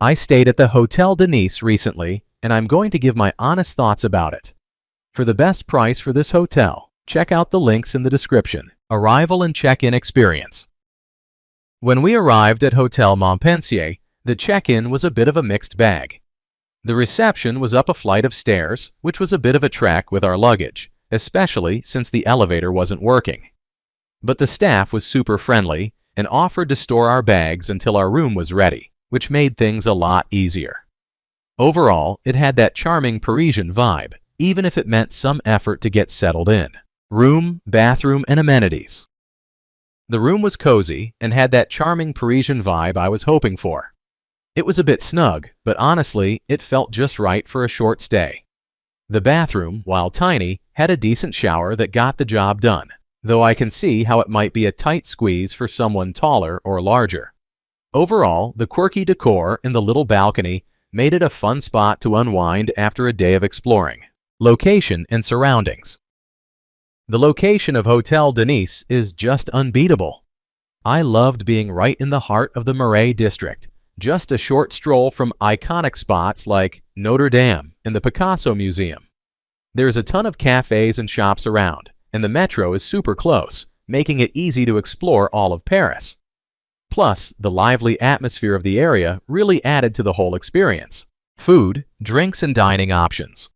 I stayed at the Hôtel De Nice recently, and I'm going to give my honest thoughts about it. For the best price for this hotel, check out the links in the description. Arrival and check-in experience. When we arrived at Hôtel Montpensier, the check-in was a bit of a mixed bag. The reception was up a flight of stairs, which was a bit of a trek with our luggage, especially since the elevator wasn't working. But the staff was super friendly and offered to store our bags until our room was ready, which made things a lot easier. Overall, it had that charming Parisian vibe, even if it meant some effort to get settled in. Room, bathroom, and amenities. The room was cozy and had that charming Parisian vibe I was hoping for. It was a bit snug, but honestly, it felt just right for a short stay. The bathroom, while tiny, had a decent shower that got the job done, though I can see how it might be a tight squeeze for someone taller or larger. Overall, the quirky decor in the little balcony made it a fun spot to unwind after a day of exploring. Location and surroundings. The location of Hôtel De Nice is just unbeatable. I loved being right in the heart of the Marais district, just a short stroll from iconic spots like Notre Dame and the Picasso Museum. There's a ton of cafes and shops around, and the metro is super close, making it easy to explore all of Paris. Plus, the lively atmosphere of the area really added to the whole experience. Food, drinks, and dining options.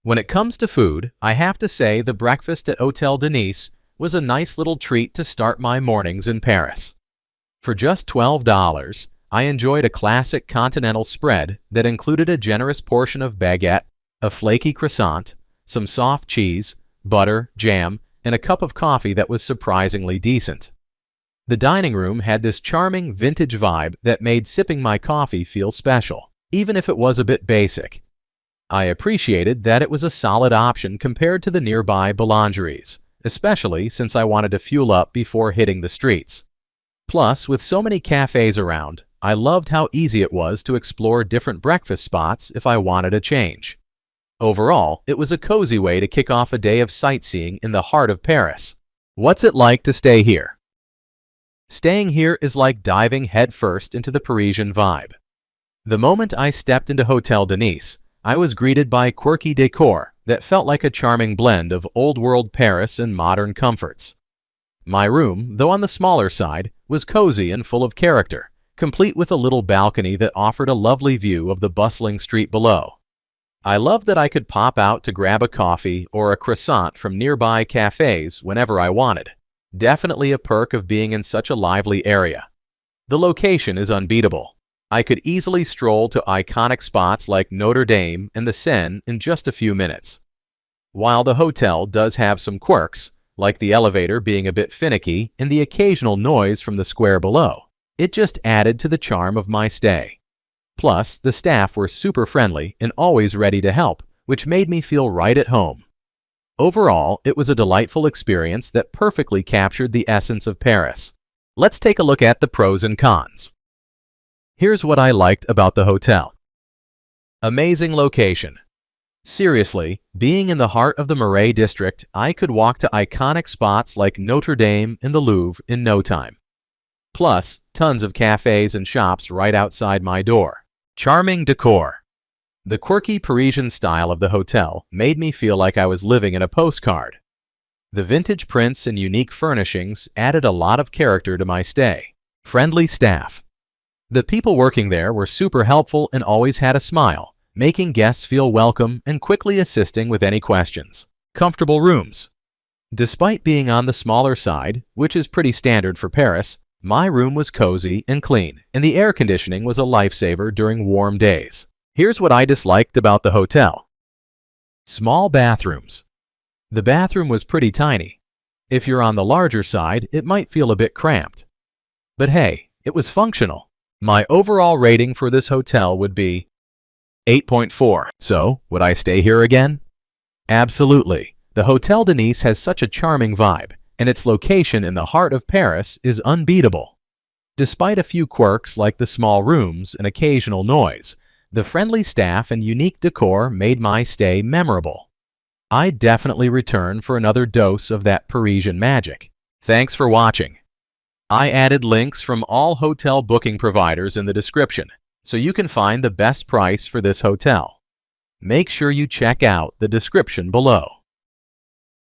When it comes to food, I have to say the breakfast at Hôtel De Nice was a nice little treat to start my mornings in Paris. For just $12, I enjoyed a classic continental spread that included a generous portion of baguette, a flaky croissant, some soft cheese, butter, jam, and a cup of coffee that was surprisingly decent. The dining room had this charming vintage vibe that made sipping my coffee feel special, even if it was a bit basic. I appreciated that it was a solid option compared to the nearby boulangeries, especially since I wanted to fuel up before hitting the streets. Plus, with so many cafes around, I loved how easy it was to explore different breakfast spots if I wanted a change. Overall, it was a cozy way to kick off a day of sightseeing in the heart of Paris. What's it like to stay here? Staying here is like diving headfirst into the Parisian vibe. The moment I stepped into Hôtel De Nice, I was greeted by quirky decor that felt like a charming blend of old-world Paris and modern comforts. My room, though on the smaller side, was cozy and full of character, complete with a little balcony that offered a lovely view of the bustling street below. I loved that I could pop out to grab a coffee or a croissant from nearby cafes whenever I wanted. Definitely a perk of being in such a lively area. The location is unbeatable. I could easily stroll to iconic spots like Notre Dame and the Seine in just a few minutes. While the hotel does have some quirks, like the elevator being a bit finicky and the occasional noise from the square below, it just added to the charm of my stay. Plus, the staff were super friendly and always ready to help, which made me feel right at home. Overall, it was a delightful experience that perfectly captured the essence of Paris. Let's take a look at the pros and cons. Here's what I liked about the hotel. Amazing location. Seriously, being in the heart of the Marais district, I could walk to iconic spots like Notre Dame and the Louvre in no time. Plus, tons of cafes and shops right outside my door. Charming decor. The quirky Parisian style of the hotel made me feel like I was living in a postcard. The vintage prints and unique furnishings added a lot of character to my stay. Friendly staff. The people working there were super helpful and always had a smile, making guests feel welcome and quickly assisting with any questions. Comfortable rooms. Despite being on the smaller side, which is pretty standard for Paris, my room was cozy and clean, and the air conditioning was a lifesaver during warm days. Here's what I disliked about the hotel. Small bathrooms. The bathroom was pretty tiny. If you're on the larger side, it might feel a bit cramped. But hey, it was functional. My overall rating for this hotel would be 8.4. So, would I stay here again? Absolutely. The Hôtel De Nice has such a charming vibe, and its location in the heart of Paris is unbeatable. Despite a few quirks like the small rooms and occasional noise, the friendly staff and unique decor made my stay memorable. I'd definitely return for another dose of that Parisian magic. Thanks for watching. I added links from all hotel booking providers in the description, so you can find the best price for this hotel. Make sure you check out the description below.